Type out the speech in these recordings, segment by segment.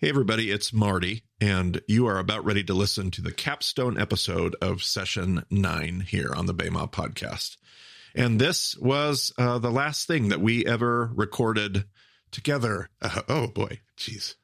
Hey, everybody, it's Marty, and you are about ready to listen to the Capstone episode of Session 9 here on the Bayma podcast. And this was the last thing that we ever recorded together. Oh, boy. Jeez.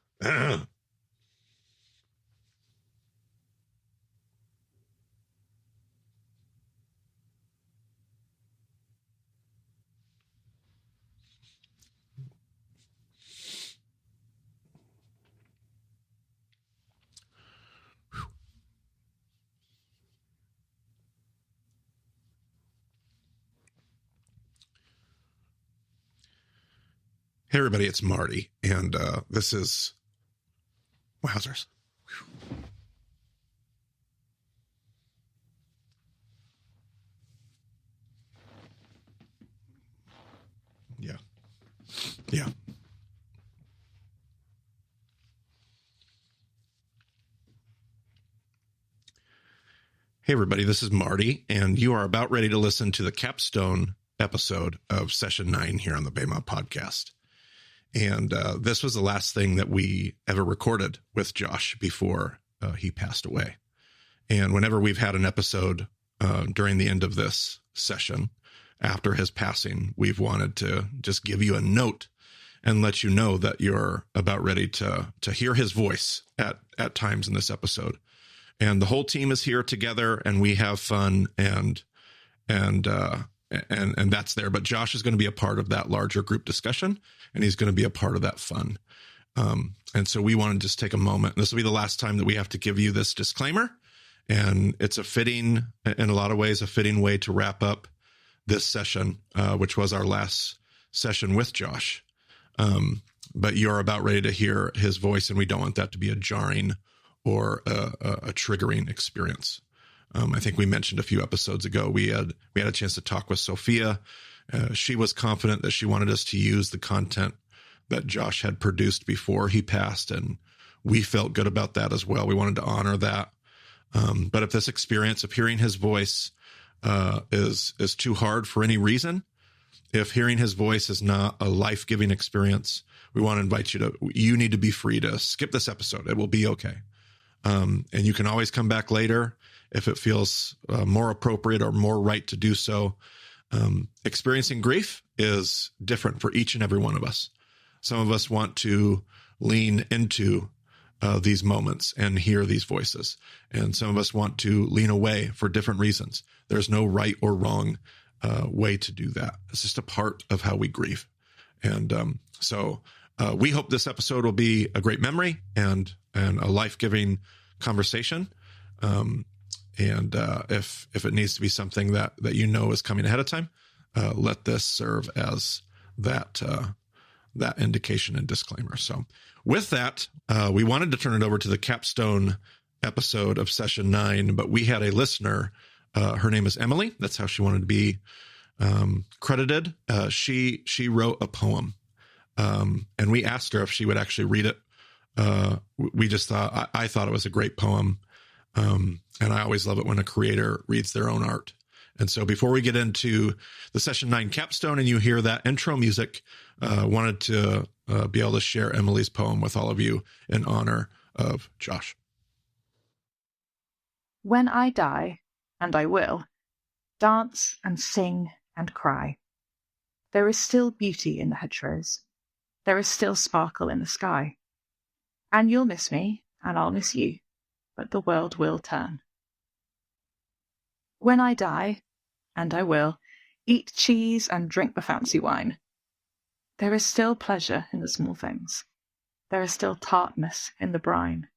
Hey, everybody, it's Marty, and this is Wowzers. Yeah. Yeah. Hey, everybody, this is Marty, and you are about ready to listen to the Capstone episode of Session 9 here on the Bayma podcast. And this was the last thing that we ever recorded with Josh before he passed away. And whenever we've had an episode during the end of this session, after his passing, we've wanted to just give you a note and let you know that you're about ready to hear his voice at times in this episode. And the whole team is here together, and we have fun, and that's there. But Josh is going to be a part of that larger group discussion, and he's going to be a part of that fun. And so we want to just take a moment. This will be the last time that we have to give you this disclaimer. And it's a fitting, in a lot of ways, a fitting way to wrap up this session, which was our last session with Josh. But you're about ready to hear his voice, and we don't want that to be a jarring or a triggering experience. I think we mentioned a few episodes ago, we had a chance to talk with Sophia. She was confident that she wanted us to use the content that Josh had produced before he passed, and we felt good about that as well. We wanted to honor that. But if this experience of hearing his voice is too hard for any reason, if hearing his voice is not a life-giving experience, we want to invite you need to be free to skip this episode. It will be okay. And you can always come back later if it feels more appropriate or more right to do so. Experiencing grief is different for each and every one of us. Some of us want to lean into these moments and hear these voices, and some of us want to lean away for different reasons. There's no right or wrong way to do that. It's just a part of how we grieve. And so we hope this episode will be a great memory and a life-giving conversation. And if it needs to be something that you know is coming ahead of time, let this serve as that indication and disclaimer. So with that, we wanted to turn it over to the Capstone episode of Session 9, but we had a listener. Her name is Emily. That's how she wanted to be credited. She wrote a poem, and we asked her if she would actually read it. We just thought, I thought it was a great poem. And I always love it when a creator reads their own art. And so before we get into the Session 9 Capstone and you hear that intro music, wanted to be able to share Emily's poem with all of you in honor of Josh. When I die, and I will, dance and sing and cry. There is still beauty in the hedgerows. There is still sparkle in the sky. And you'll miss me, and I'll miss you, but the world will turn. When I die, and I will, eat cheese and drink the fancy wine. There is still pleasure in the small things. There is still tartness in the brine.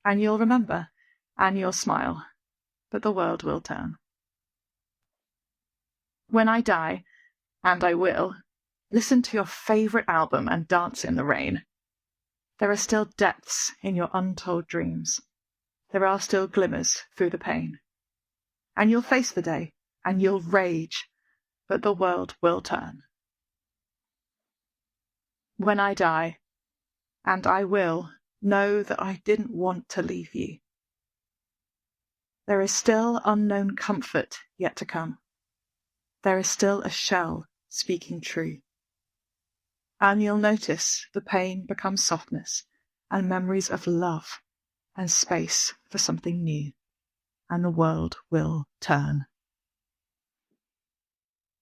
And you'll remember, and you'll smile, but the world will turn. When I die, and I will, listen to your favourite album and dance in the rain. There are still depths in your untold dreams. There are still glimmers through the pain. And you'll face the day, and you'll rage, but the world will turn. When I die, and I will, know that I didn't want to leave you. There is still unknown comfort yet to come. There is still a shell speaking true. And you'll notice the pain becomes softness, and memories of love and space for something new, and the world will turn.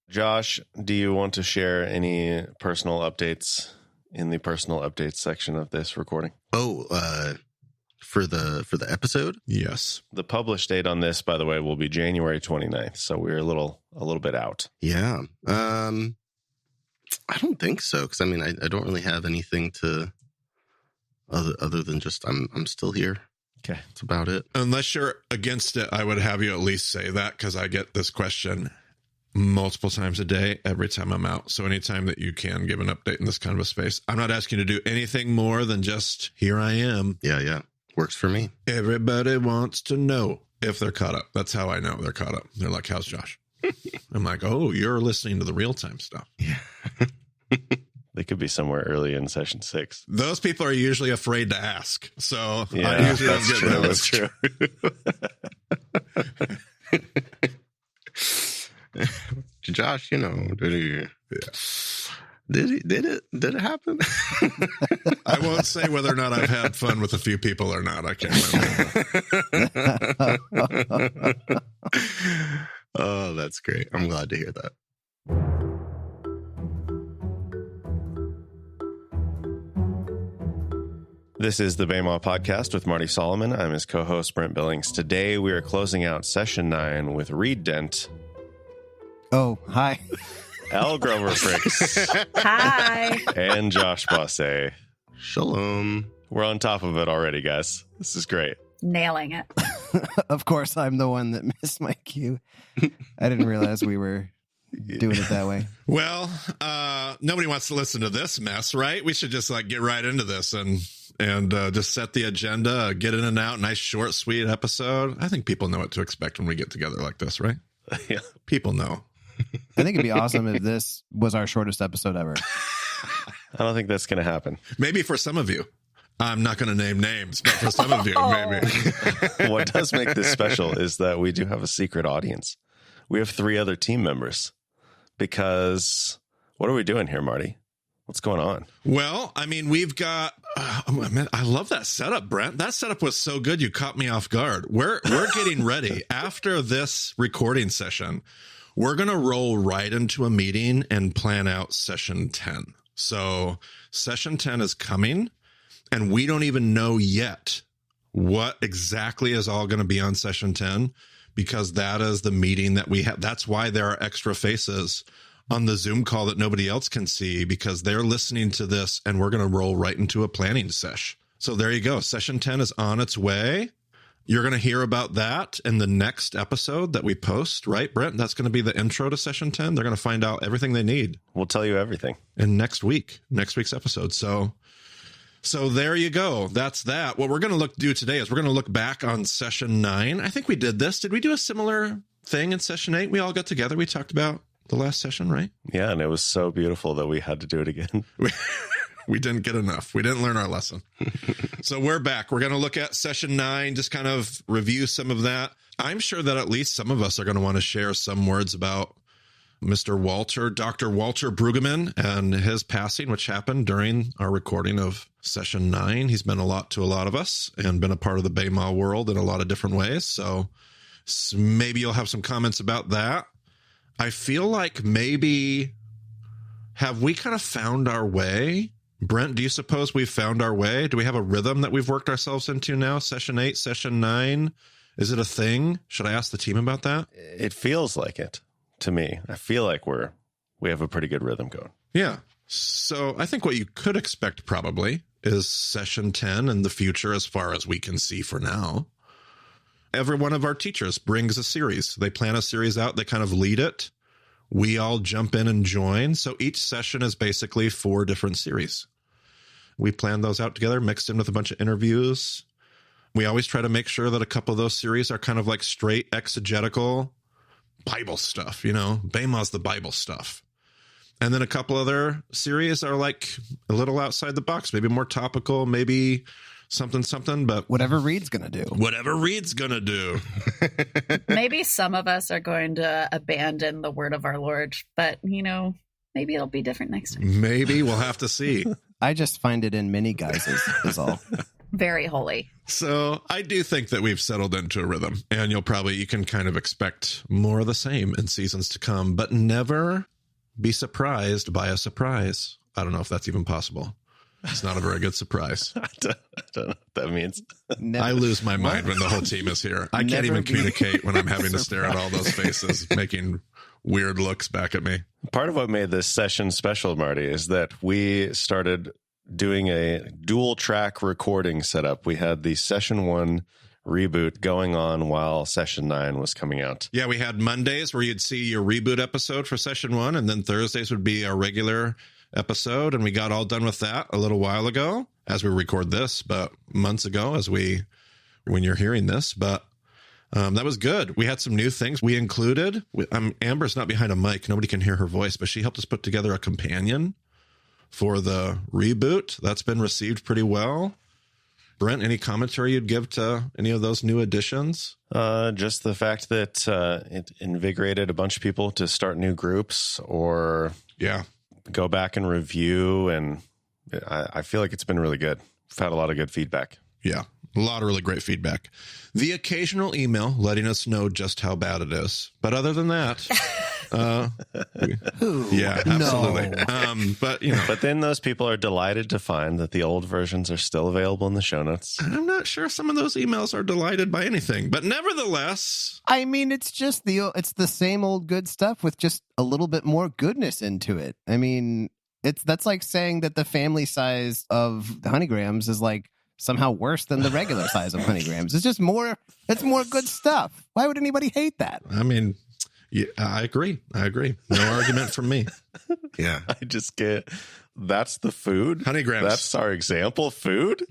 Josh, do you want to share any personal updates in the personal updates section of this recording? For the episode? Yes. The published date on this, by the way, will be January 29th, so we're a little bit out. Yeah. I don't think so, because I mean, I don't really have anything to other than just I'm still here. Okay. That's about it. Unless you're against it, I would have you at least say that, because I get this question multiple times a day, every time I'm out. So anytime that you can give an update in this kind of a space, I'm not asking you to do anything more than just, here I am. Yeah. Works for me. Everybody wants to know if they're caught up. That's how I know they're caught up. They're like, how's Josh? I'm like, oh, you're listening to the real-time stuff. Yeah. They could be somewhere early in session 6. Those people are usually afraid to ask. So yeah, I usually that's don't get true. those. That's true. Josh, did it happen? I won't say whether or not I've had fun with a few people or not. I can't remember. Oh, that's great. I'm glad to hear that. This is the Baymaw Podcast with Marty Solomon. I'm his co-host, Brent Billings. Today, we are closing out Session 9 with Reed Dent. Oh, hi. Elle Grover Fricks. Hi. And Josh Bossé. Shalom. We're on top of it already, guys. This is great. Nailing it. Of course, I'm the one that missed my cue. I didn't realize we were doing it that way. Well, nobody wants to listen to this mess, right? We should just get right into this and just set the agenda, get in and out. Nice, short, sweet episode. I think people know what to expect when we get together like this, right? Yeah. People know. I think it'd be awesome if this was our shortest episode ever. I don't think that's going to happen. Maybe for some of you. I'm not going to name names, but for some of you, maybe. What does make this special is that we do have a secret audience. We have 3 other team members. Because what are we doing here, Marty? What's going on? Well, I mean, we've got. Man, I love that setup, Brent. That setup was so good. You caught me off guard. We're getting ready after this recording session. We're going to roll right into a meeting and plan out session 10. So session 10 is coming, and we don't even know yet what exactly is all going to be on session 10, because that is the meeting that we have. That's why there are extra faces on the Zoom call that nobody else can see, because they're listening to this, and we're going to roll right into a planning sesh. So there you go. Session 10 is on its way. You're going to hear about that in the next episode that we post, right, Brent? That's going to be the intro to session 10. They're going to find out everything they need. We'll tell you everything. In next week's episode. So there you go. That's that. What we're going to do today is we're going to look back on session 9. I think we did this. Did we do a similar thing in session 8? We all got together. We talked about the last session, right? Yeah, and it was so beautiful that we had to do it again. We didn't get enough. We didn't learn our lesson. So we're back. We're going to look at session 9, just kind of review some of that. I'm sure that at least some of us are going to want to share some words about Dr. Walter Brueggemann and his passing, which happened during our recording of session 9. He's been a lot to a lot of us and been a part of the Baymaw world in a lot of different ways. So maybe you'll have some comments about that. I feel like maybe, have we kind of found our way? Brent, do you suppose we've found our way? Do we have a rhythm that we've worked ourselves into now? Session 8, session 9? Is it a thing? Should I ask the team about that? It feels like it to me. I feel like we have a pretty good rhythm going. Yeah. So I think what you could expect probably is session 10 in the future, as far as we can see for now. Every one of our teachers brings a series. They plan a series out. They kind of lead it. We all jump in and join. So each session is basically 4 different series. We planned those out together, mixed in with a bunch of interviews. We always try to make sure that a couple of those series are kind of like straight exegetical Bible stuff, Baymaw's the Bible stuff. And then a couple other series are like a little outside the box, maybe more topical, maybe something, but whatever Reed's going to do. Maybe some of us are going to abandon the word of our Lord, but, maybe it'll be different next time. Maybe we'll have to see. I just find it in mini guises is all. Very holy. So I do think that we've settled into a rhythm, and you can kind of expect more of the same in seasons to come, but never be surprised by a surprise. I don't know if that's even possible. It's not a very good surprise. I don't know what that means. I lose my mind when the whole team is here. I can't even communicate when I'm having to stare at all those faces, making weird looks back at me. Part of what made this session special, Marty, is that we started doing a dual track recording setup. We had the session 1 reboot going on while session 9 was coming out. Yeah, we had Mondays where you'd see your reboot episode for session 1, and then Thursdays would be our regular episode, and we got all done with that a little while ago as we record this, but months ago when you're hearing this, but that was good. We had some new things we included. Amber's not behind a mic. Nobody can hear her voice, but she helped us put together a companion for the reboot. That's been received pretty well. Brent, any commentary you'd give to any of those new additions? Just the fact that it invigorated a bunch of people to start new groups or go back and review. And I feel like it's been really good. We've had a lot of good feedback. Yeah, a lot of really great feedback. The occasional email letting us know just how bad it is. But other than that... yeah, absolutely. No. But then those people are delighted to find that the old versions are still available in the show notes. I'm not sure some of those emails are delighted by anything, but nevertheless, I mean, it's just it's the same old good stuff with just a little bit more goodness into it. I mean, that's like saying that the family size of honeygrams is like somehow worse than the regular size of honeygrams. It's more good stuff. Why would anybody hate that? I mean, yeah, I agree. No argument from me. Yeah. I just get, that's the food? Honeygrams. That's our example food?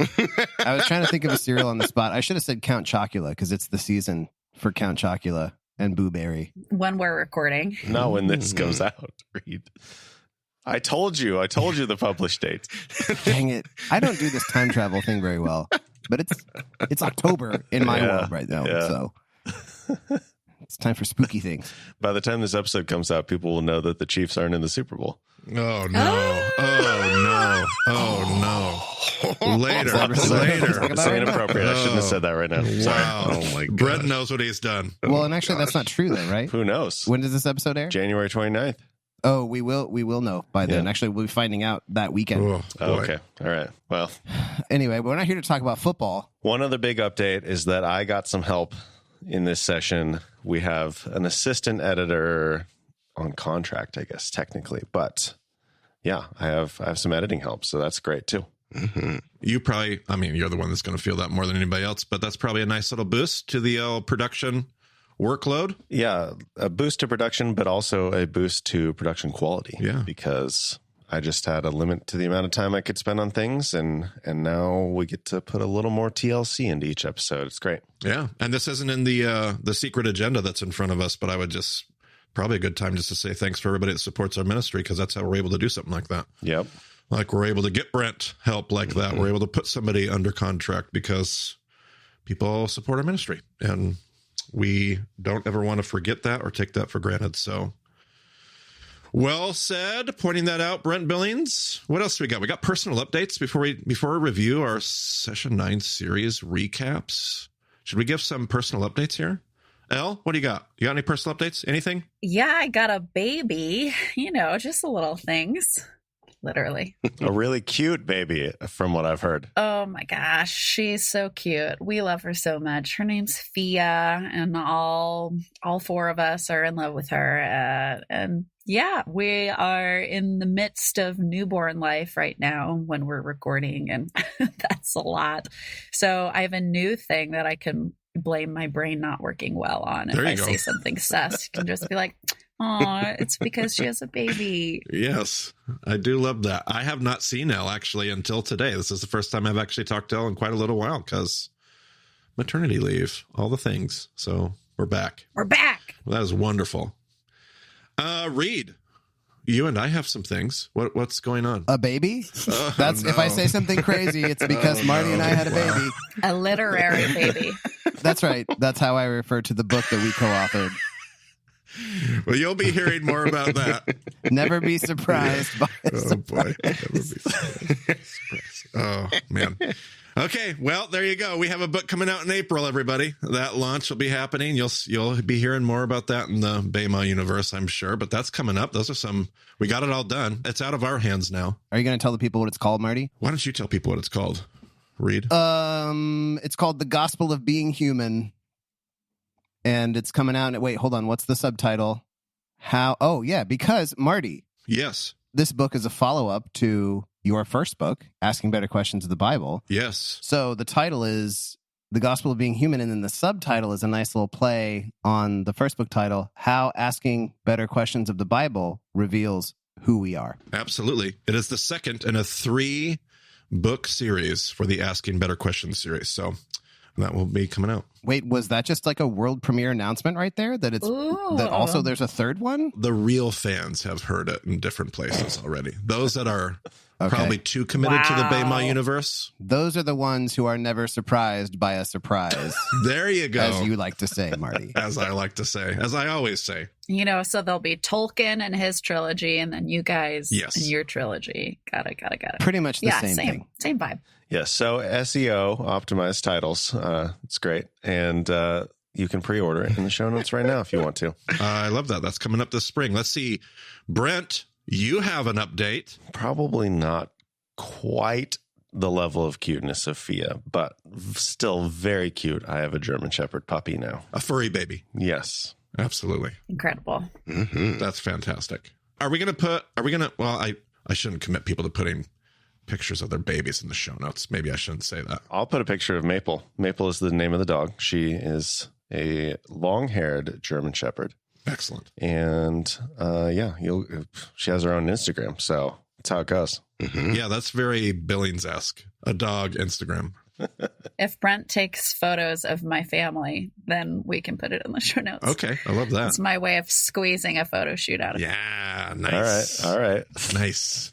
I was trying to think of a cereal on the spot. I should have said Count Chocula because it's the season for Count Chocula and Boo Berry. When we're recording. Not when this goes out, Reed. I told you the published date. Dang it. I don't do this time travel thing very well, but it's October in my world right now. Yeah. So it's time for spooky things. By the time this episode comes out, people will know that the Chiefs aren't in the Super Bowl. Oh, no. Oh, no. Later. It's inappropriate. I shouldn't have said that right now. Sorry. Wow. Oh, my God. Brent knows what he's done. Well, and actually, that's not true, though, right? Who knows? When does this episode air? January 29th. Oh, we will know by then. Yeah. Actually, we'll be finding out that weekend. Oh, boy. Okay. All right. Well, Anyway, we're not here to talk about football. one other big update is that I got some help in this session. We have an assistant editor on contract, I guess, technically. But yeah, I have some editing help. So that's great, too. Mm-hmm. You probably, you're the one that's going to feel that more than anybody else, but that's probably a nice little boost to the production workload. Yeah, a boost to production, but also a boost to production quality. Yeah. Because I just had a limit to the amount of time I could spend on things, and now we get to put a little more TLC into each episode. It's great. Yeah, and this isn't in the secret agenda that's in front of us, but I would just probably a good time just to say thanks for everybody that supports our ministry, because that's how we're able to do something like that. Yep. Like we're able to get Brent help like that. We're able to put somebody under contract because people support our ministry, and we don't ever want to forget that or take that for granted. So well said, pointing that out, Brent Billings. What else do we got? We got personal updates before we review our session 9 series recaps. Should we give some personal updates here? Elle, what do you got? You got any personal updates? Anything? Yeah, I got a baby. Just the little things. Literally. A really cute baby, from what I've heard. Oh my gosh, she's so cute. We love her so much. Her name's Fia, and all 4 of us are in love with her. And yeah, we are in the midst of newborn life right now when we're recording, and that's a lot. So I have a new thing that I can blame my brain not working well on. If I say something sus, you can just be like, oh, it's because she has a baby. Yes, I do love that. I have not seen Elle actually until today. This is the first time I've actually talked to Elle in quite a little while because maternity leave, all the things. So we're back. We're back. Well, that is wonderful. Reed, you and I have some things. What's going on? A baby? That's no. If I say something crazy, it's because Marty and I had a baby. A literary baby. That's right. That's how I refer to the book that we co-authored. Well, you'll be hearing more about that. Never be surprised by a Oh boy. Never be surprised. Oh man. Okay, well, there you go. We have a book coming out in April, everybody. That launch will be happening. You'll be hearing more about that in the Bayma universe, I'm sure. But that's coming up. Those are some. We got it all done. It's out of our hands now. Are you going to tell the people what it's called, Marty? Why don't you tell people what it's called? Read. It's called The Gospel of Being Human, and it's coming out. Wait, hold on. What's the subtitle? How? Oh, yeah, because Marty. Yes. This book is a follow-up to your first book, Asking Better Questions of the Bible. Yes. So the title is The Gospel of Being Human, and then the subtitle is a nice little play on the first book title, How Asking Better Questions of the Bible Reveals Who We Are. Absolutely. It is the second in a 3-book series for the Asking Better Questions series. So that will be coming out. Wait, was that just like a world premiere announcement right there? That it's that also there's a third one? The real fans have heard it in different places already. Those that are probably too committed to the Bayma universe. Those are the ones who are never surprised by a surprise. There you go. As you like to say, Marty. As I like to say. As I always say. So there'll be Tolkien and his trilogy, and then you guys and your trilogy. Got it. Pretty much the same thing. Same vibe. Yes. So SEO optimized titles. It's great. And you can pre-order it in the show notes right now if you want to. I love that. That's coming up this spring. Let's see. Brent, you have an update. Probably not quite the level of cuteness of Fia, but still very cute. I have a German Shepherd puppy now. A furry baby. Yes. Absolutely. Incredible. Mm-hmm. That's fantastic. Well, I shouldn't commit people to putting pictures of their babies in the show notes. Maybe I shouldn't say that. I'll put a picture of Maple. Maple is the name of the dog. She is a long-haired German Shepherd. Excellent. And she has her own Instagram, so that's how it goes. Mm-hmm. Yeah, that's very Billings-esque. A dog Instagram. If Brent takes photos of my family, then we can put it in the show notes. Okay, I love that. It's my way of squeezing a photo shoot out of it. Yeah, nice. All right. Nice.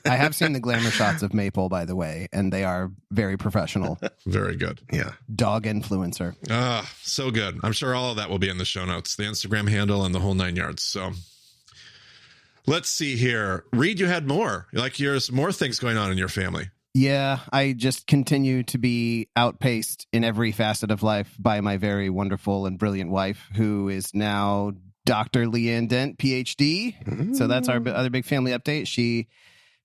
I have seen the glamour shots of Maple, by the way, and they are very professional. Very good. Yeah. Dog influencer. Ah, so good. I'm sure all of that will be in the show notes, the Instagram handle and the whole 9 yards. So let's see here. Reed, you had more. There's more things going on in your family. Yeah, I just continue to be outpaced in every facet of life by my very wonderful and brilliant wife, who is now Dr. Leanne Dent, PhD. Mm-hmm. So that's our other big family update. She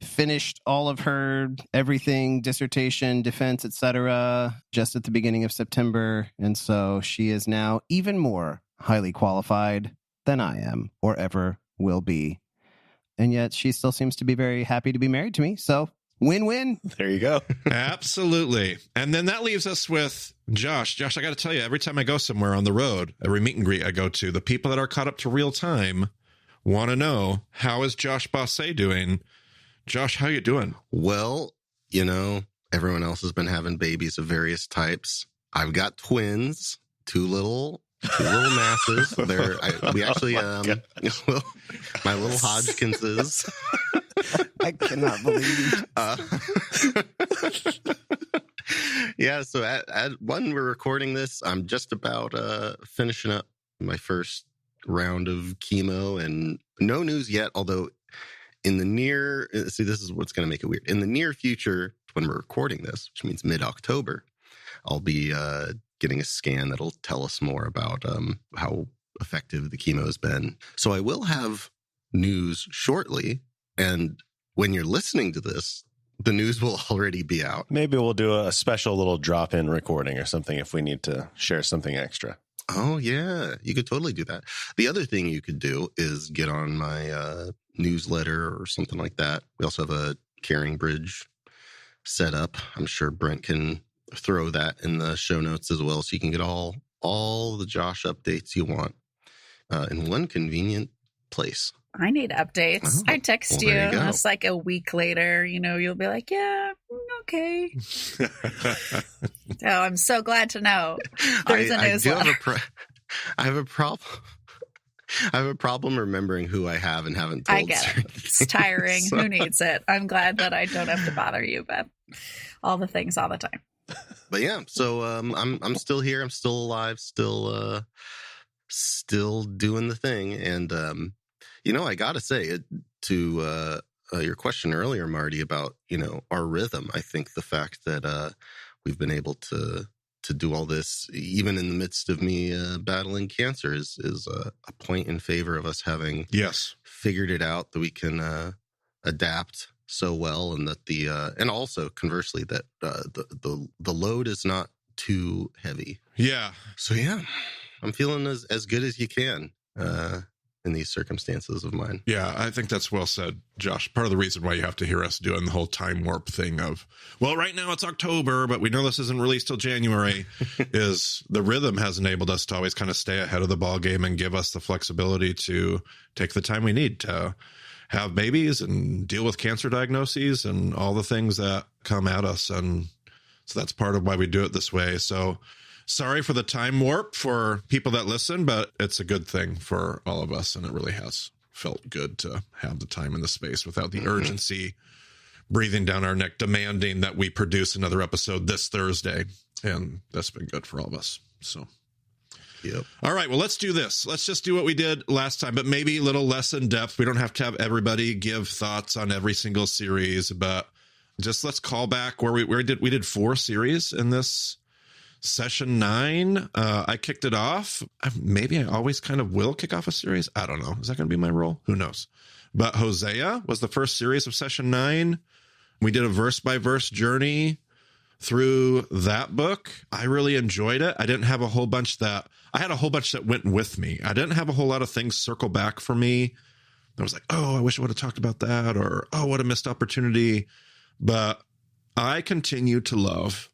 finished all of her everything, dissertation, defense, etc., just at the beginning of September. And so she is now even more highly qualified than I am or ever will be. And yet she still seems to be very happy to be married to me. So win-win. There you go. Absolutely. And then that leaves us with Josh. Josh, I got to tell you, every time I go somewhere on the road, every meet and greet I go to, the people that are caught up to real time want to know, how is Josh Bossé doing? Josh, how you doing? Well, everyone else has been having babies of various types. I've got twins, two little masses. We actually, my little Hodgkinses. I cannot believe. Yeah, so when we're recording this, I'm just about finishing up my first round of chemo, and no news yet, although in the this is what's going to make it weird. In the near future, when we're recording this, which means mid-October, I'll be getting a scan that'll tell us more about how effective the chemo has been. So I will have news shortly, and when you're listening to this, the news will already be out. Maybe we'll do a special little drop-in recording or something if we need to share something extra. Oh, yeah. You could totally do that. The other thing you could do is get on my newsletter or something like that. We also have a Caring Bridge set up. I'm sure Brent can throw that in the show notes as well, so you can get all the Josh updates you want in one convenient place. I need updates. I text you, there you go. and it's like a week later, you'll be like, yeah, okay. So I'm so glad to know there's a newsletter. I have a problem. I have a problem remembering who I have and haven't told. I get it. It's tiring. So. Who needs it? I'm glad that I don't have to bother you, but all the things all the time. But yeah, so I'm still here. I'm still alive. Still still doing the thing. And, I got to say to your question earlier, Marty, about, our rhythm. I think the fact that we've been able to do all this, even in the midst of me battling cancer, is a point in favor of us having figured it out, that we can adapt so well, and that and also conversely that the load is not too heavy. Yeah. So yeah, I'm feeling as good as you can in these circumstances of mine. Yeah, I think that's well said, Josh. Part of the reason why you have to hear us doing the whole time warp thing of, well, right now it's October, but we know this isn't released till January, is the rhythm has enabled us to always kind of stay ahead of the ball game and give us the flexibility to take the time we need to have babies and deal with cancer diagnoses and all the things that come at us. And so that's part of why we do it this way. So sorry for the time warp for people that listen, but it's a good thing for all of us. And it really has felt good to have the time and the space without the urgency breathing down our neck, demanding that we produce another episode this Thursday. And that's been good for all of us. So, yep. All right, well, let's do this. Let's just do what we did last time, but maybe a little less in depth. We don't have to have everybody give thoughts on every single series, but just let's call back where we did 4 series in this session 9. I kicked it off. Maybe I always kind of will kick off a series. I don't know. Is that going to be my role? Who knows? But Hosea was the first series of session 9. We did a verse by verse journey through that book. I really enjoyed it. I had a whole bunch that went with me. I didn't have a whole lot of things circle back for me. I was like, oh, I wish I would have talked about that, or, oh, what a missed opportunity. But I continue to love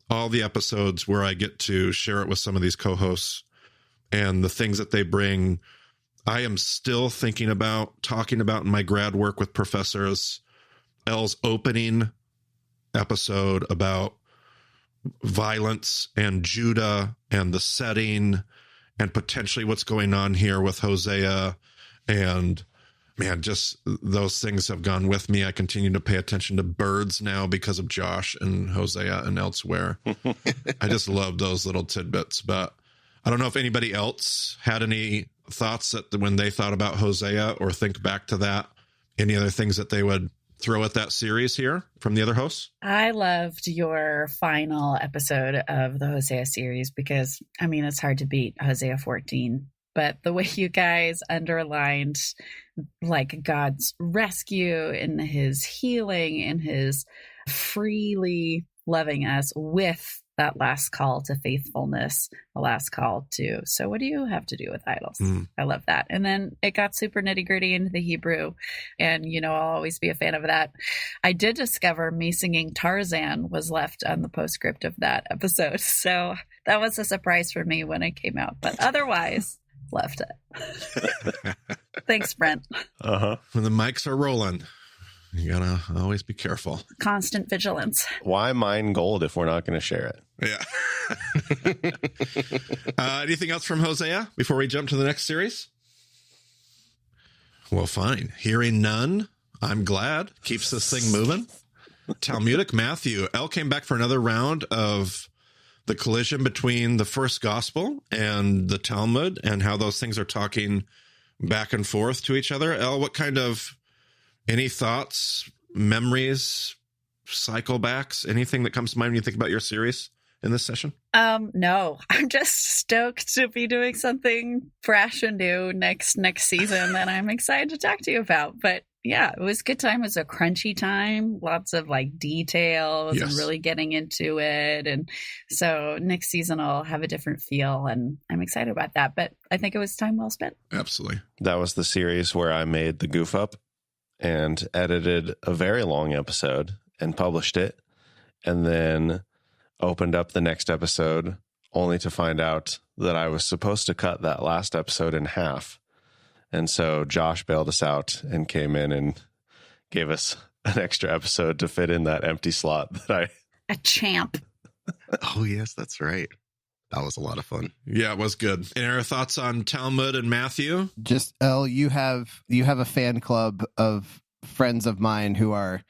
all the episodes where I get to share it with some of these co-hosts and the things that they bring. I am still thinking about, talking about in my grad work with professors, Elle's opening episode about violence and Judah and the setting and potentially what's going on here with Hosea. And man, just those things have gone with me. I continue to pay attention to birds now because of Josh and Hosea and elsewhere. I just love those little tidbits. But I don't know if anybody else had any thoughts that when they thought about Hosea or think back to that, any other things that they would throw at that series here from the other hosts? I loved your final episode of the Hosea series because, I mean, it's hard to beat Hosea 14. But the way you guys underlined like God's rescue and his healing and his freely loving us with that last call to faithfulness, the last call to, so what do you have to do with idols? I love that. And then it got super nitty gritty into the Hebrew. And, I'll always be a fan of that. I did discover me singing Tarzan was left on the postscript of that episode. So that was a surprise for me when it came out. But otherwise, loved it. Thanks, Brent. When the mics are rolling, you gotta always be careful. Constant vigilance. Why mine gold if we're not going to share it? Yeah. Anything else from Hosea before we jump to the next series? Well, fine. Hearing none, I'm glad. Keeps this thing moving. Talmudic Matthew. Elle came back for another round of the collision between the first gospel and the Talmud and how those things are talking back and forth to each other. Elle, any thoughts, memories, cycle backs, anything that comes to mind when you think about your series in this session? No, I'm just stoked to be doing something fresh and new next season that I'm excited to talk to you about. But yeah, it was a good time. It was a crunchy time, lots of like details and really getting into it. And so next season I'll have a different feel and I'm excited about that. But I think it was time well spent. Absolutely. That was the series where I made the goof up and edited a very long episode and published it, and then opened up the next episode only to find out that I was supposed to cut that last episode in half. And so Josh bailed us out and came in and gave us an extra episode to fit in that empty slot A champ. Oh, yes, that's right. That was a lot of fun. Yeah, it was good. Any other thoughts on Talmud and Matthew? Just, Elle, you have a fan club of friends of mine who are,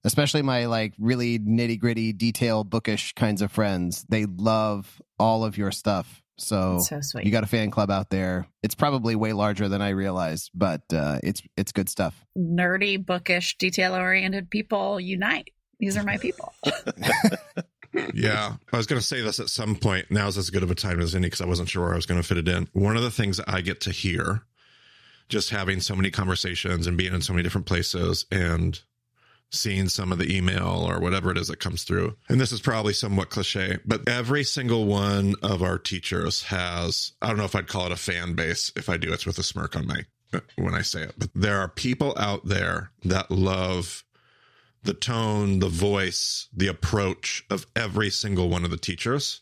especially my like really nitty gritty, detail bookish kinds of friends. They love all of your stuff. So, That's so sweet. you got a fan club out there. It's probably way larger than I realized, but it's good stuff. Nerdy, bookish, detail-oriented people unite. These are my people. Yeah, I was going to say this at some point. Now's as good of a time as any because I wasn't sure where I was going to fit it in. One of the things that I get to hear, just having so many conversations and being in so many different places and seeing some of the email or whatever it is that comes through. And this is probably somewhat cliche, but every single one of our teachers has, I don't know if I'd call it a fan base. If I do, it's with a smirk on when I say it. But there are people out there that love the tone, the voice, the approach of every single one of the teachers.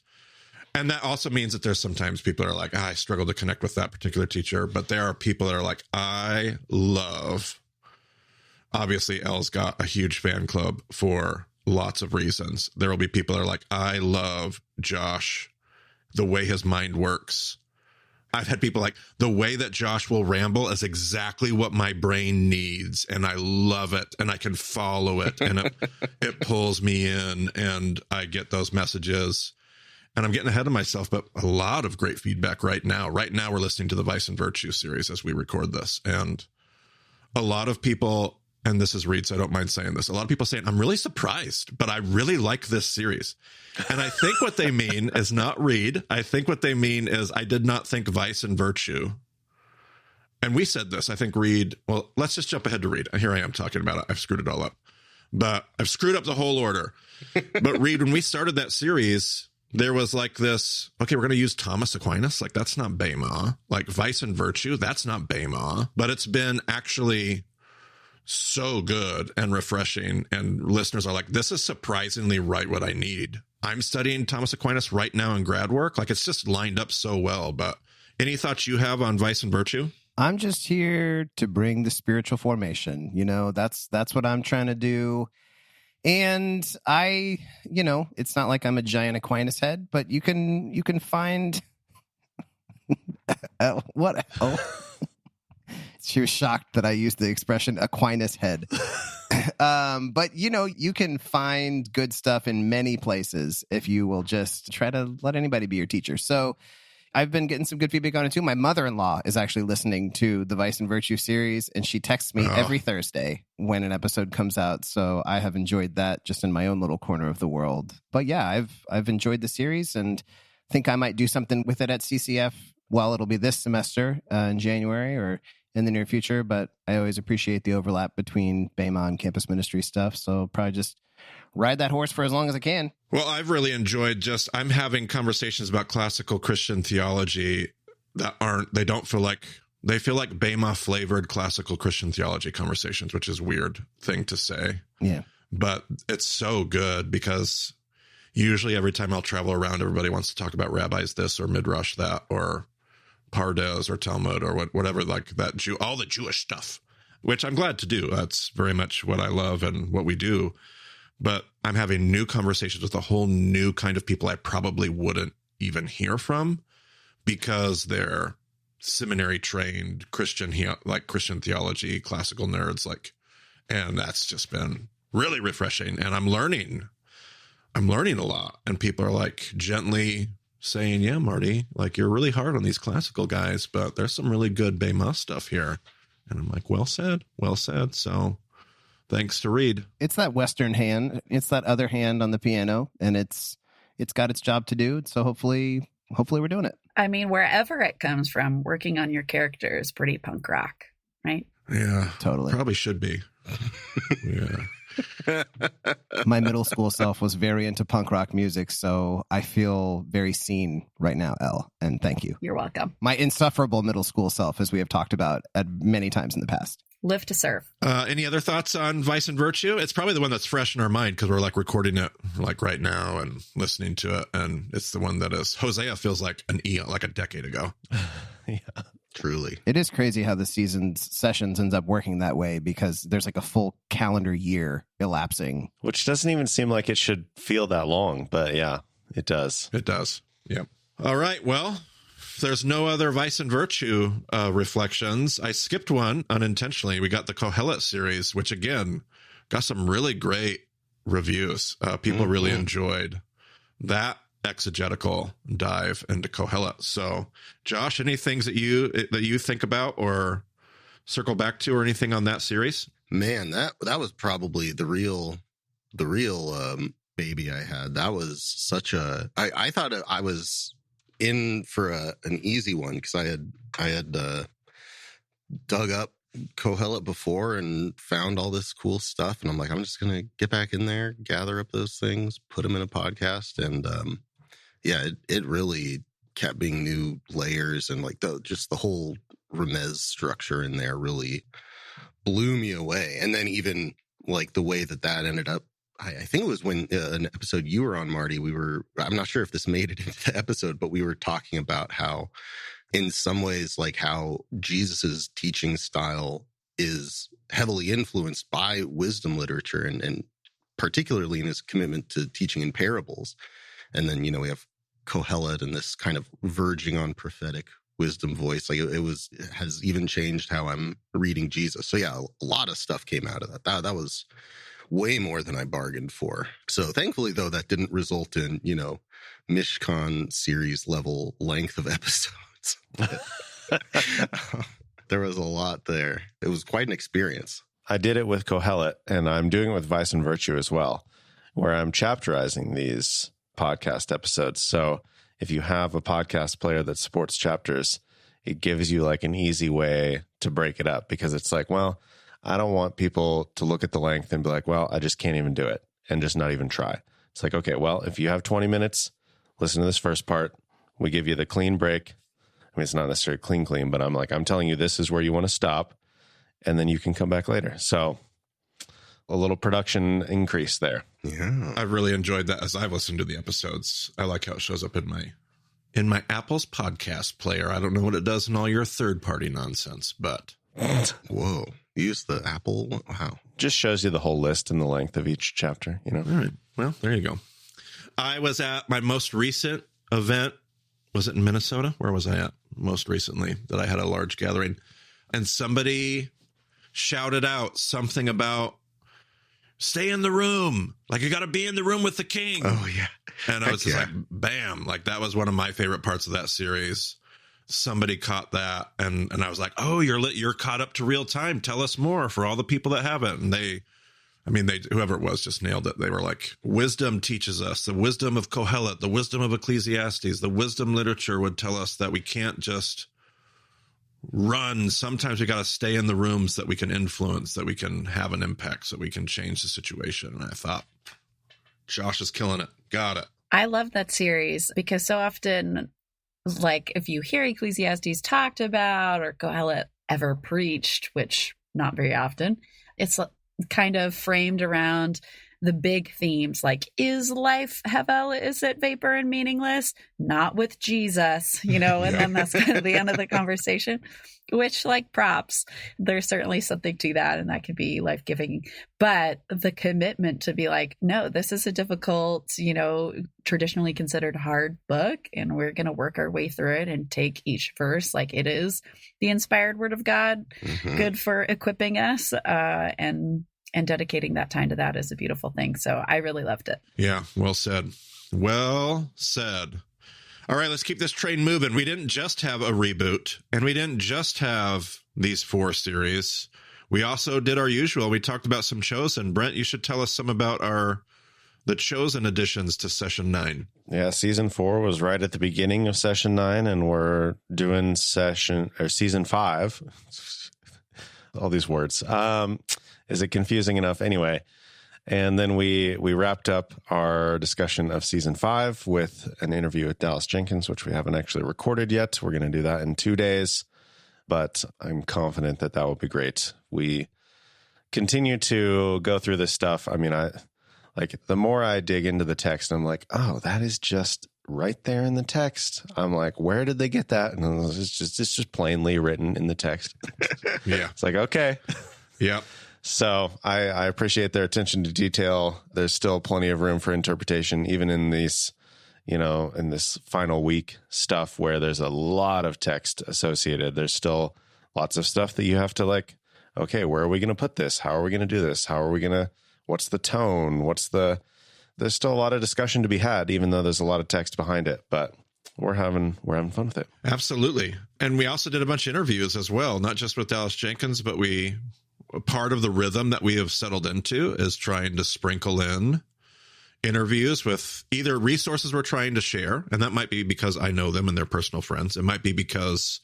And that also means that there's sometimes people are like, I struggle to connect with that particular teacher. But there are people that are like, I love, obviously Elle's got a huge fan club for lots of reasons. There will be people that are like, I love Josh, the way his mind works. I've had people like, the way that Josh will ramble is exactly what my brain needs. And I love it. And I can follow it. And it pulls me in. And I get those messages. And I'm getting ahead of myself, but a lot of great feedback right now. Right now, we're listening to the Vice and Virtue series as we record this. And a lot of people, and this is Reed, so I don't mind saying this, a lot of people saying, I'm really surprised, but I really like this series. And I think what they mean is not Reed. I think what they mean is I did not think Vice and Virtue. And we said this, I think Reed, well, let's just jump ahead to Reed. Here I am talking about it. I've screwed it all up. But I've screwed up the whole order. But Reed, when we started that series, there was like this, okay, we're going to use Thomas Aquinas. Like, that's not Bema. Like, Vice and Virtue, that's not Bema. But it's been actually so good and refreshing. And listeners are like, this is surprisingly right what I need. I'm studying Thomas Aquinas right now in grad work. Like, it's just lined up so well. But any thoughts you have on Vice and Virtue? I'm just here to bring the spiritual formation. You know, that's what I'm trying to do. And I, it's not like I'm a giant Aquinas head, but you can find what? Oh, she was shocked that I used the expression Aquinas head. But you can find good stuff in many places if you will just try to let anybody be your teacher. So I've been getting some good feedback on it too. My mother-in-law is actually listening to the Vice and Virtue series, and she texts me every Thursday when an episode comes out. So I have enjoyed that just in my own little corner of the world. But yeah, I've enjoyed the series and think I might do something with it at CCF. Well, it'll be this semester in January or in the near future, but I always appreciate the overlap between Bema and campus ministry stuff. So probably just ride that horse for as long as I can. Well, I've really enjoyed I'm having conversations about classical Christian theology that they feel like Bema flavored classical Christian theology conversations, which is a weird thing to say. Yeah. But it's so good because usually every time I'll travel around, everybody wants to talk about rabbis this or midrash that or Pardes or Talmud or whatever, like that all the Jewish stuff, which I'm glad to do. That's very much what I love and what we do. But I'm having new conversations with a whole new kind of people I probably wouldn't even hear from because they're seminary trained Christian theology, classical nerds, and that's just been really refreshing. And I'm learning a lot. And people are like gently saying, yeah, Marty, like you're really hard on these classical guys, but there's some really good Bema stuff here. And I'm like, well said. So thanks to Reed. It's that Western hand. It's that other hand on the piano, and it's got its job to do. So hopefully we're doing it. I mean, wherever it comes from, working on your character is pretty punk rock, right? Yeah, totally. Probably should be. Yeah. My middle school self was very into punk rock music, so I feel very seen right now, Elle, and thank you. You're welcome. My insufferable middle school self, as we have talked about at many times in the past. Live to serve. Any other thoughts on Vice and Virtue? It's probably the one that's fresh in our mind because we're recording it right now and listening to it. And it's the one that is Hosea feels like an eon, like a decade ago. Yeah, truly. It is crazy how the sessions ends up working that way because there's like a full calendar year elapsing. Which doesn't even seem like it should feel that long. But yeah, it does. It does. Yep. All right. Well, there's no other Vice and Virtue reflections. I skipped one unintentionally. We got the Kohelet series, which again got some really great reviews. People really enjoyed that. exegetical dive into Kohelet. So, Josh, any things that you think about or circle back to, or anything on that series? Man, that was probably the real baby I had. That was such a. I thought I was in for an easy one because I had dug up Kohelet before and found all this cool stuff, and I'm like, I'm just gonna get back in there, gather up those things, put them in a podcast, and it really kept being new layers, and like the whole Remez structure in there really blew me away. And then even like the way that ended up, I think it was when an episode you were on, Marty, I'm not sure if this made it into the episode, but we were talking about how in some ways, like how Jesus's teaching style is heavily influenced by wisdom literature, and particularly in his commitment to teaching in parables. And then, we have Kohelet and this kind of verging on prophetic wisdom voice. Like it has even changed how I'm reading Jesus. So yeah, a lot of stuff came out of that. That was way more than I bargained for. So thankfully, though, that didn't result in, Mishkan series level length of episodes. There was a lot there. It was quite an experience. I did it with Kohelet, and I'm doing it with Vice and Virtue as well, where I'm chapterizing these podcast episodes. So if you have a podcast player that supports chapters, it gives you like an easy way to break it up, because it's like, well, I don't want people to look at the length and be like, well, I just can't even do it, and just not even try. It's like, okay, well, if you have 20 minutes, listen to this first part. We give you the clean break. I mean, it's not necessarily clean, but I'm telling you, this is where you want to stop, and then you can come back later. So a little production increase there. Yeah. I've really enjoyed that as I've listened to the episodes. I like how it shows up in my Apple's podcast player. I don't know what it does in all your third-party nonsense, but whoa, use the Apple one? Wow. Just shows you the whole list and the length of each chapter, All right. Well, there you go. I was at my most recent event. Was it in Minnesota? Where was I at most recently that I had a large gathering? And somebody shouted out something about stay in the room. Like, you got to be in the room with the king. Oh, yeah. And I was just like, bam. Like, that was one of my favorite parts of that series. Somebody caught that. And I was like, oh, you're caught up to real time. Tell us more for all the people that haven't. And whoever it was just nailed it. They were like, wisdom teaches us, the wisdom of Kohelet, the wisdom of Ecclesiastes, the wisdom literature would tell us that we can't just run. Sometimes we got to stay in the rooms that we can influence, that we can have an impact, so we can change the situation. And I thought, Josh is killing it. Got it. I love that series because so often, like, if you hear Ecclesiastes talked about or Kohelet ever preached, which not very often, it's kind of framed around the big themes, like, is life Hevel? Is it vapor and meaningless? Not with Jesus, and then that's kind of the end of the conversation, which, like, props. There's certainly something to that, and that can be life-giving. But the commitment to be like, no, this is a difficult, traditionally considered hard book, and we're going to work our way through it and take each verse like it is the inspired word of God, good for equipping us, and dedicating that time to that is a beautiful thing. So I really loved it. Yeah, well said. Well said. All right, let's keep this train moving. We didn't just have a reboot, and we didn't just have these 4 series. We also did our usual. We talked about some Chosen. Brent, you should tell us some about the Chosen additions to Session 9. Yeah, Season 4 was right at the beginning of Session 9, and we're doing Season 5. All these words. Is it confusing enough? Anyway, and then we wrapped up our discussion of Season 5 with an interview with Dallas Jenkins, which we haven't actually recorded yet. We're going to do that in 2 days, but I'm confident that will be great. We continue to go through this stuff. I mean, the more I dig into the text, I'm like, oh, that is just right there in the text. I'm like, where did they get that? And it's just plainly written in the text. Yeah. It's like, okay. Yeah. So I appreciate their attention to detail. There's still plenty of room for interpretation, even in these, in this final week stuff where there's a lot of text associated. There's still lots of stuff that you have to okay, where are we going to put this? How are we going to do this? What's the tone? What's the there's still a lot of discussion to be had, even though there's a lot of text behind it. But we're having fun with it. Absolutely. And we also did a bunch of interviews as well, not just with Dallas Jenkins, but part of the rhythm that we have settled into is trying to sprinkle in interviews with either resources we're trying to share, and that might be because I know them and they're personal friends. It might be because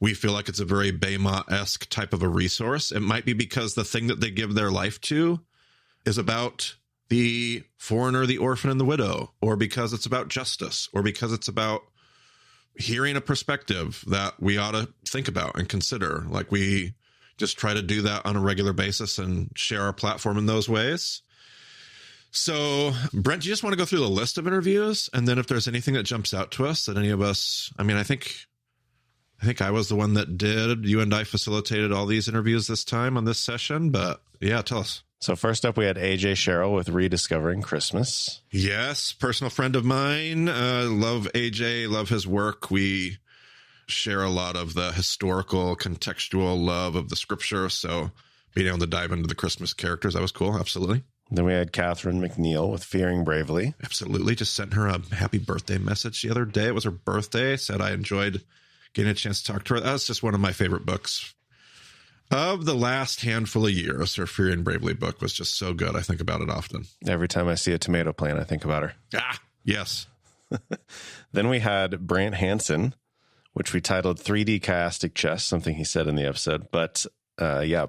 we feel like it's a very Bema-esque type of a resource. It might be because the thing that they give their life to is about the foreigner, the orphan, and the widow, or because it's about justice, or because it's about hearing a perspective that we ought to think about and consider. Like, we just try to do that on a regular basis and share our platform in those ways. So, Brent, do you just want to go through the list of interviews? And then if there's anything that jumps out to us that any of us, I mean, I think I was the one that did. You and I facilitated all these interviews this time on this session, but yeah, tell us. So first up, we had AJ Sherrill with Rediscovering Christmas. Yes, personal friend of mine. Love AJ, love his work. We share a lot of the historical, contextual love of the scripture. So being able to dive into the Christmas characters, that was cool. Absolutely. Then we had Catherine McNeil with Fearing Bravely. Absolutely. Just sent her a happy birthday message the other day. It was her birthday. Said I enjoyed getting a chance to talk to her. That's just one of my favorite books of the last handful of years. Her Fearing Bravely book was just so good. I think about it often. Every time I see a tomato plant, I think about her. Yes. Then we had Brant Hansen, which we titled 3D Chiastic Chess, something he said in the episode. But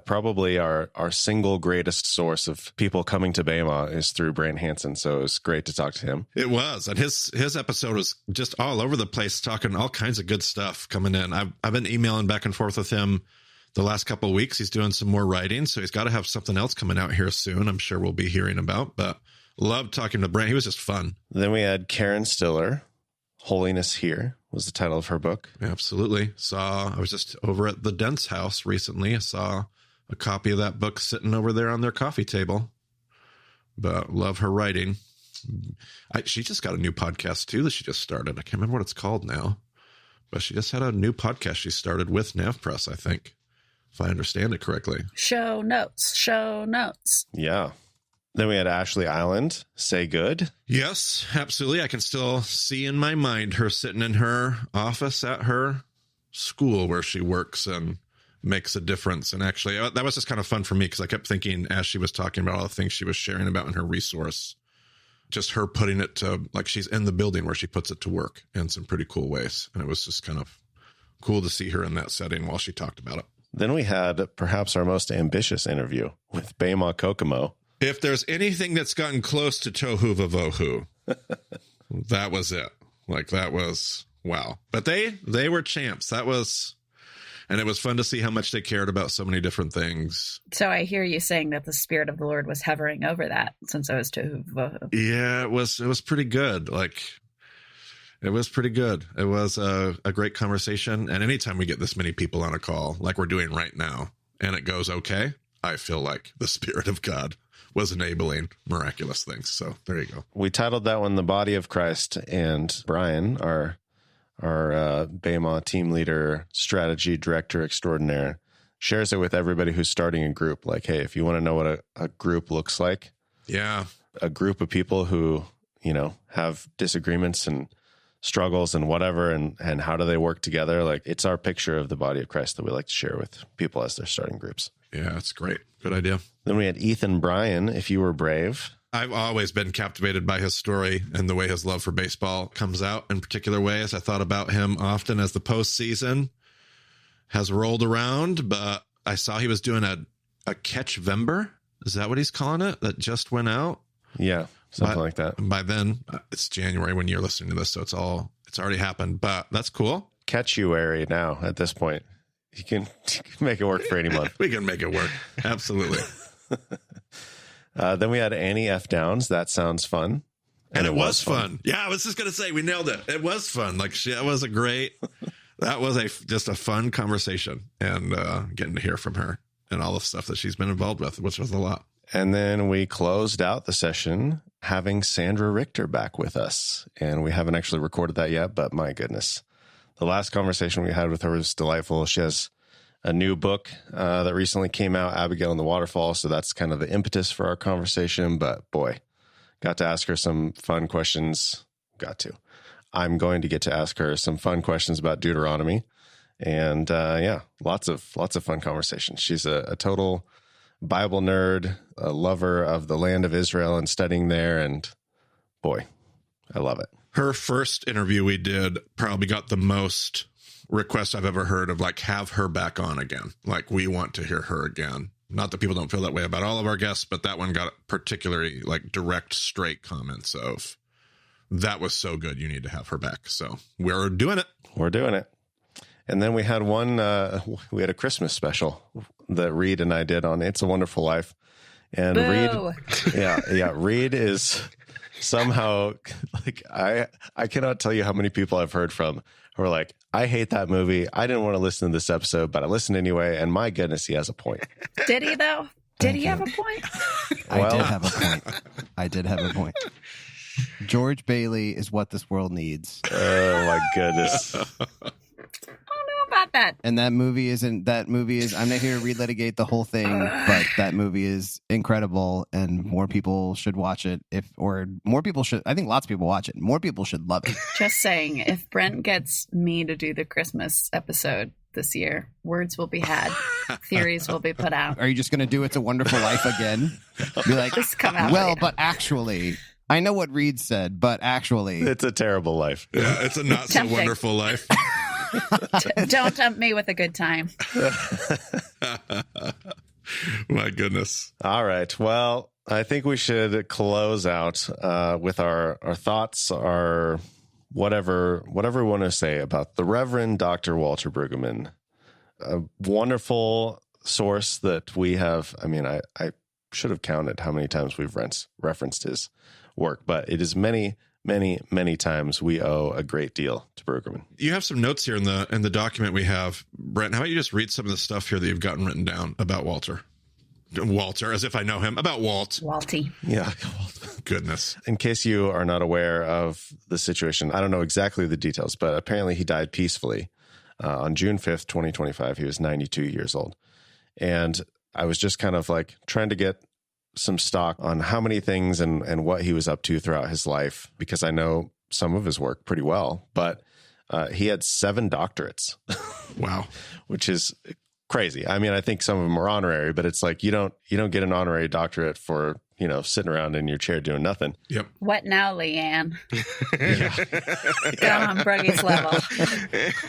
probably our single greatest source of people coming to Bema is through Brant Hansen. So it was great to talk to him. It was. And his episode was just all over the place, talking all kinds of good stuff coming in. I've been emailing back and forth with him the last couple of weeks. He's doing some more writing, so he's got to have something else coming out here soon. I'm sure we'll be hearing about, but loved talking to Brent. He was just fun. Then we had Karen Stiller. Holiness Here was the title of her book. Absolutely. I was just over at the Dent's house recently. I saw a copy of that book sitting over there on their coffee table. But love her writing. She just got a new podcast too that she just started. I can't remember what it's called now, but she just had a new podcast she started with NavPress, I think, if I understand it correctly. Show notes. Yeah. Then we had Ashley Island, Say Good. Yes, absolutely. I can still see in my mind her sitting in her office at her school where she works and makes a difference. And actually, that was just kind of fun for me because I kept thinking as she was talking about all the things she was sharing about in her resource, just her putting it to, like, she's in the building where she puts it to work in some pretty cool ways. And it was just kind of cool to see her in that setting while she talked about it. Then we had perhaps our most ambitious interview with Bema Kokomo. If there's anything that's gotten close to Tohu Vavohu, that was it. Like, that was, wow. But they were champs. That was, and it was fun to see how much they cared about so many different things. So I hear you saying that the Spirit of the Lord was hovering over that since I was Tohu Vavohu. Yeah, it was pretty good. Like, it was pretty good. It was a great conversation. And anytime we get this many people on a call, like we're doing right now, and it goes okay, I feel like the Spirit of God was enabling miraculous things. So there you go. We titled that one The Body of Christ, and Brian, our Bema team leader, strategy director extraordinaire, shares it with everybody who's starting a group. Like, hey, if you want to know what a group looks like, a group of people who, have disagreements and struggles and whatever, and how do they work together? Like, it's our picture of the body of Christ that we like to share with people as they're starting groups. Yeah, that's great. Good idea. Then we had Ethan Bryan, If You Were Brave. I've always been captivated by his story and the way his love for baseball comes out in particular ways. I thought about him often as the postseason has rolled around, but I saw he was doing a Catch Vember. Is that what he's calling it? That just went out? Yeah, something like that. By then, it's January when you're listening to this, so it's already happened, but that's cool. Catchuary now at this point. You can make it work for any month. We can make it work. Absolutely. Then we had Annie F. Downs. That sounds fun. And it was fun. Yeah, I was just going to say, we nailed it. It was fun. Like, that was just a fun conversation, and getting to hear from her and all the stuff that she's been involved with, which was a lot. And then we closed out the session having Sandra Richter back with us. And we haven't actually recorded that yet, but my goodness. The last conversation we had with her was delightful. She has a new book that recently came out, Abigail and the Waterfall. So that's kind of the impetus for our conversation. But boy, Got to ask her some fun questions. I'm going to get to ask her some fun questions about Deuteronomy. And lots of fun conversations. She's a total Bible nerd, a lover of the land of Israel and studying there. And boy, I love it. Her first interview we did probably got the most requests I've ever heard of, like, have her back on again. Like, we want to hear her again. Not that people don't feel that way about all of our guests, but that one got particularly like direct, straight comments of, that was so good, you need to have her back. So we're doing it. We're doing it. And then we had we had a Christmas special that Reed and I did on It's a Wonderful Life. And Boo. Reed is somehow, like, I cannot tell you how many people I've heard from who are like, I hate that movie. I didn't want to listen to this episode, but I listened anyway. And my goodness, he has a point. Did he, though? Did he have a point? I did have a point. George Bailey is what this world needs. Oh, my goodness. I don't know about that. And that movie is, I'm not here to relitigate the whole thing, but that movie is incredible and more people should watch it. I think lots of people watch it. More people should love it. Just saying, if Brent gets me to do the Christmas episode this year, words will be had. Theories will be put out. Are you just going to do It's a Wonderful Life again? Be like, Just come out. well, but actually, I know what Reed said, but actually. It's a terrible life. Yeah, it's a not so Tempting. wonderful life. Don't tempt me with a good time. My goodness. All right. Well, I think we should close out with our thoughts, our whatever we want to say about the Reverend Dr. Walter Brueggemann, a wonderful source that we have. I mean, I should have counted how many times we've referenced his work, but it is many, many, many times we owe a great deal to Brueggemann. You have some notes here in the document we have. Brent, how about you just read some of the stuff here that you've gotten written down about Walter, as if I know him, about Walt. Walty. Yeah. Goodness. In case you are not aware of the situation, I don't know exactly the details, but apparently he died peacefully on June 5th, 2025. He was 92 years old. And I was just kind of like trying to get some stock on how many things and what he was up to throughout his life, because I know some of his work pretty well, but he had 7 doctorates. Wow. Which is crazy. I mean, I think some of them are honorary, but it's like you don't get an honorary doctorate for, sitting around in your chair doing nothing. Yep. What now, Leanne? Get on Bruggy's level.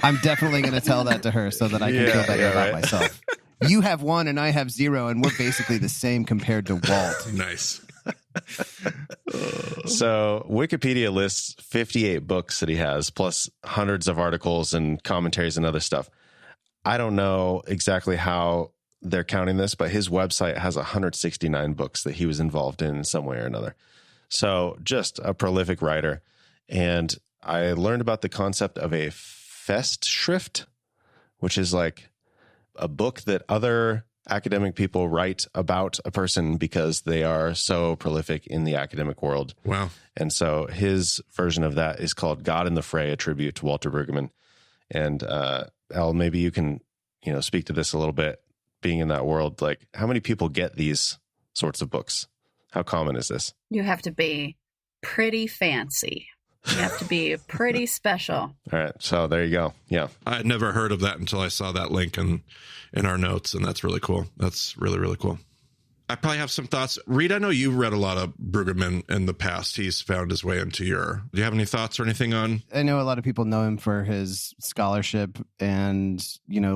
I'm definitely going to tell that to her so that I can feel better about myself. You have 1 and I have 0, and we're basically the same compared to Walt. Nice. So Wikipedia lists 58 books that he has, plus hundreds of articles and commentaries and other stuff. I don't know exactly how they're counting this, but his website has 169 books that he was involved in some way or another. So just a prolific writer. And I learned about the concept of a Festschrift, which is like a book that other academic people write about a person because they are so prolific in the academic world. Wow. And so his version of that is called God in the Fray, a tribute to Walter Brueggemann. And Elle, maybe you can, speak to this a little bit, being in that world. Like, how many people get these sorts of books? How common is this? You have to be pretty fancy. You have to be pretty special. All right. So there you go. Yeah. I had never heard of that until I saw that link in our notes, and that's really cool. That's really, really cool. I probably have some thoughts. Reed, I know you've read a lot of Brueggemann in the past. He's found his way into do you have any thoughts or anything on? I know a lot of people know him for his scholarship and,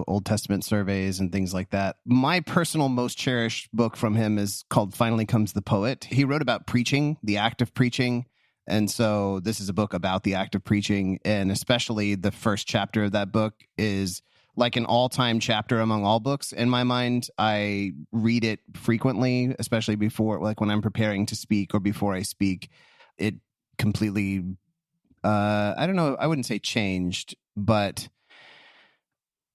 Old Testament surveys and things like that. My personal most cherished book from him is called Finally Comes the Poet. He wrote about preaching, the act of preaching. And so this is a book about the act of preaching. And especially the first chapter of that book is like an all-time chapter among all books in my mind. I read it frequently, especially before, like when I'm preparing to speak or before I speak. It completely, I don't know, I wouldn't say changed, but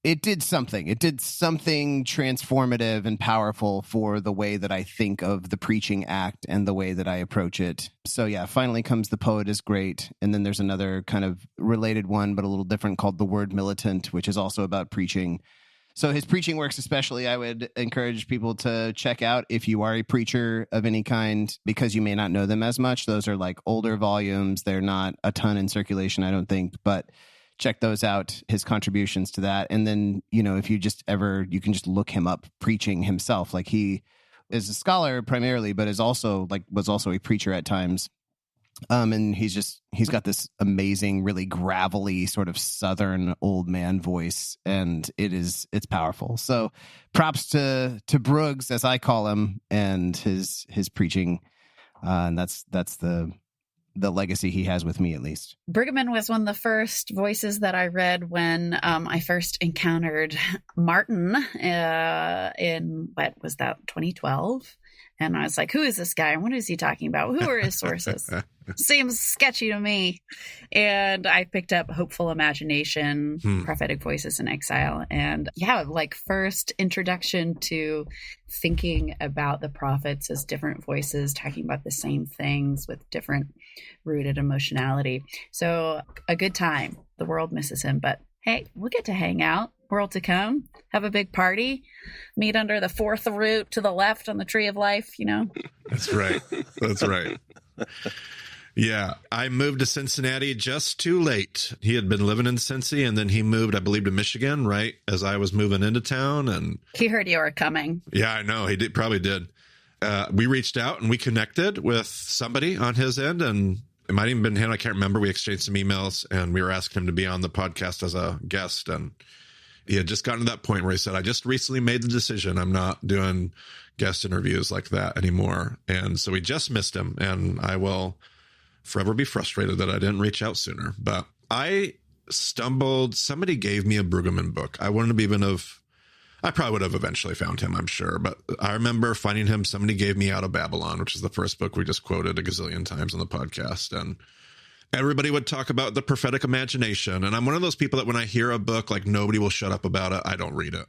it did something. It did something transformative and powerful for the way that I think of the preaching act and the way that I approach it. So yeah, Finally Comes the Poet is great. And then there's another kind of related one, but a little different, called The Word Militant, which is also about preaching. So his preaching works especially, I would encourage people to check out if you are a preacher of any kind, because you may not know them as much. Those are like older volumes. They're not a ton in circulation, I don't think, but check those out, his contributions to that. And then, if you just you can just look him up preaching himself. Like, he is a scholar primarily, but was also a preacher at times. And he's got this amazing, really gravelly sort of Southern old man voice, and it's powerful. So props to Bruggs, as I call him, and his preaching. And that's the legacy he has with me, at least. Brueggemann was one of the first voices that I read when I first encountered Martin in, what was that, 2012? And I was like, who is this guy? And what is he talking about? Who are his sources? Seems sketchy to me. And I picked up Hopeful Imagination, Prophetic Voices in Exile. And first introduction to thinking about the prophets as different voices, talking about the same things with different rooted emotionality. So a good time. The world misses him, but hey, we'll get to hang out. World to come, have a big party, meet under the fourth root to the left on the tree of life, That's right. Yeah, I moved to Cincinnati just too late. He had been living in Cincy, and then he moved, I believe, to Michigan, right, as I was moving into town. And he heard you were coming. Yeah, I know. He probably did. We reached out and we connected with somebody on his end, and it might even been him. I can't remember. We exchanged some emails, and we were asking him to be on the podcast as a guest, and he had just gotten to that point where he said, I just recently made the decision. I'm not doing guest interviews like that anymore. And so we just missed him, and I will forever be frustrated that I didn't reach out sooner. But I stumbled. Somebody gave me a Brueggemann book. I probably would have eventually found him, I'm sure. But I remember finding him. Somebody gave me Out of Babylon, which is the first book we just quoted a gazillion times on the podcast. And everybody would talk about the prophetic imagination. And I'm one of those people that when I hear a book, like, nobody will shut up about it, I don't read it.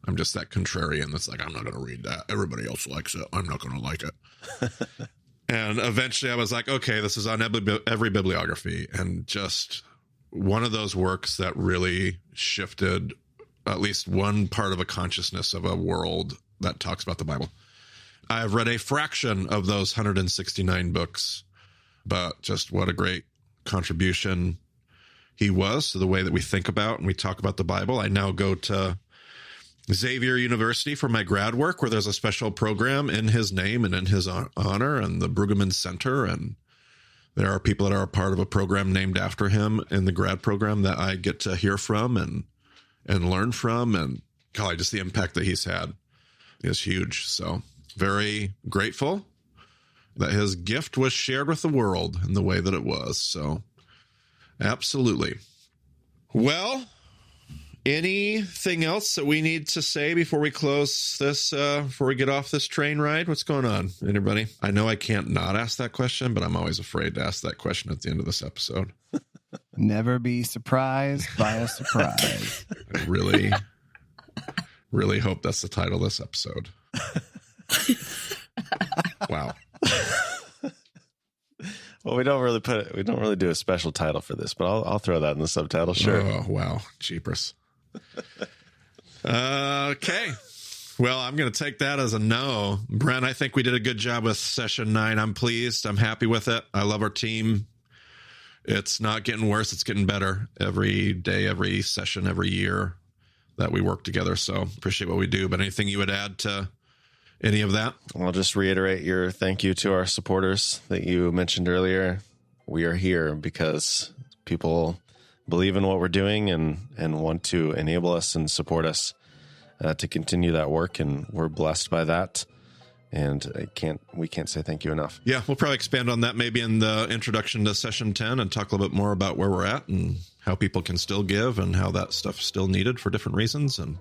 I'm just that contrarian that's like, I'm not going to read that. Everybody else likes it. I'm not going to like it. And eventually I was like, okay, this is on every bibliography. And just one of those works that really shifted at least one part of a consciousness of a world that talks about the Bible. I have read a fraction of those 169 books. But just what a great contribution he was to the way that we think about and we talk about the Bible. I now go to Xavier University for my grad work, where there's a special program in his name and in his honor, and the Brueggemann Center. And there are people that are a part of a program named after him in the grad program that I get to hear from and learn from. And golly, just the impact that he's had is huge. So very grateful that his gift was shared with the world in the way that it was. So, absolutely. Well, anything else that we need to say before we close this, before we get off this train ride? What's going on, anybody? I know I can't not ask that question, but I'm always afraid to ask that question at the end of this episode. Never be surprised by a surprise. I really, really hope that's the title of this episode. Wow. Well, we don't really do a special title for this, but I'll throw that in the subtitle. Sure. Oh, wow. Jeepers. Okay. Well, I'm going to take that as a no. Brent, I think we did a good job with session 9. I'm pleased. I'm happy with it. I love our team. It's not getting worse. It's getting better every day, every session, every year that we work together. So appreciate what we do. But anything you would add to any of that? I'll just reiterate your thank you to our supporters that you mentioned earlier. We are here because people believe in what we're doing and want to enable us and support us to continue that work. And we're blessed by that. And we can't say thank you enough. Yeah, we'll probably expand on that maybe in the introduction to session 10 and talk a little bit more about where we're at and how people can still give and how that stuff's still needed for different reasons, and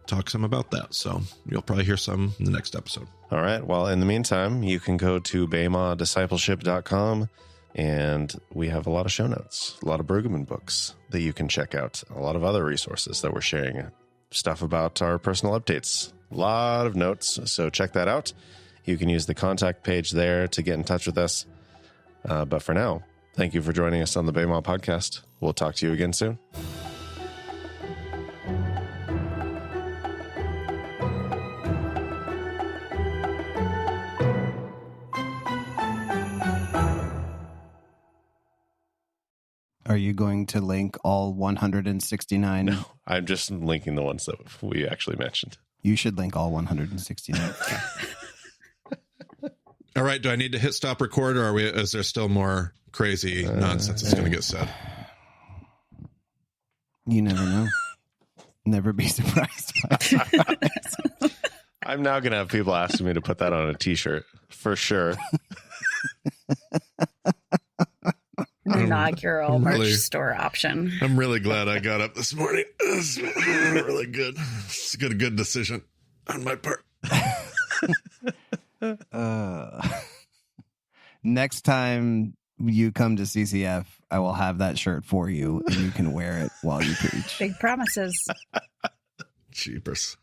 talk some about that. So you'll probably hear some in the next episode. All right. Well, in the meantime, you can go to BemaDiscipleship.com, and we have a lot of show notes, a lot of Brueggemann books that you can check out, a lot of other resources that we're sharing, stuff about our personal updates, a lot of notes. So check that out. You can use the contact page there to get in touch with us. But for now, thank you for joining us on the Bema podcast. We'll talk to you again soon. Are you going to link all 169? No, I'm just linking the ones that we actually mentioned. You should link all 169. All right. Do I need to hit stop record, or is there still more crazy nonsense that's going to get said? You never know. Never be surprised by it. I'm now going to have people asking me to put that on a t-shirt for sure. An inaugural merch really- store option. I'm really glad I got up this morning. It's really good. It's a good decision on my part. Next time you come to CCF, I will have that shirt for you, and you can wear it while you preach. Big promises. Jeepers.